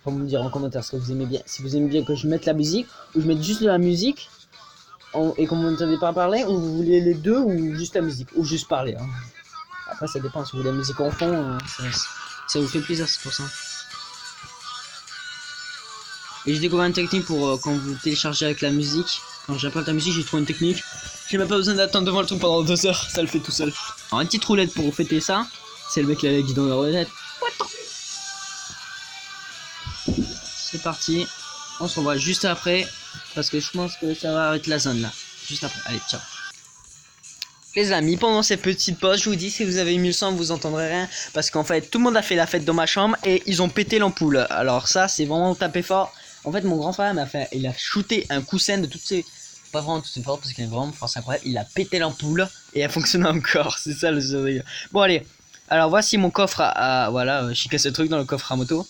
Faut me dire en commentaire ce que vous aimez bien. Si vous aimez bien que je mette la musique, ou je mette juste de la musique, et qu'on m'entendait pas parler, ou vous voulez les deux, ou juste la musique, ou juste parler. Hein. Après ça dépend, si vous voulez la musique en fond, ça vous fait plaisir, c'est pour ça. Et j'ai découvert une technique pour quand vous téléchargez avec la musique. Quand j'apprête la musique, j'ai trouvé une technique. J'ai même pas besoin d'attendre devant le truc pendant 2 heures, ça le fait tout seul. Alors une petite roulette pour fêter ça. C'est le mec qui a la guidon de roulette. C'est parti. On se revoit juste après. Parce que je pense que ça va être la zone là. Juste après. Allez, ciao. Les amis, pendant cette petite pause, je vous dis, si vous avez 1100, vous entendrez rien. Parce qu'en fait, tout le monde a fait la fête dans ma chambre et ils ont pété l'ampoule. Alors ça, c'est vraiment tapé fort. En fait, mon grand frère il a shooté un coussin de toutes ses... Pas vraiment toutes ses forces parce qu'il est vraiment force incroyable. Il a pété l'ampoule et elle fonctionne encore. C'est ça le sourire. Bon, allez. Alors, voici mon coffre voilà, j'ai cassé le truc dans le coffre à moto.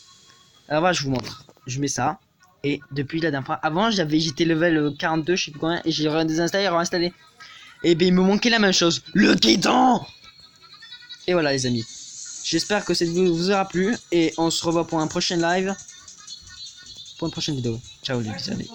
Alors, voilà, je vous montre. Je mets ça. Et depuis la dernière fois... Avant, j'étais level 42, je sais plus combien. Et j'ai désinstallé et réinstallé. Et bien il me manquait la même chose, le guidon. Et voilà les amis. J'espère que cette vidéo vous aura plu. Et on se revoit pour un prochain live. Pour une prochaine vidéo. Ciao les amis.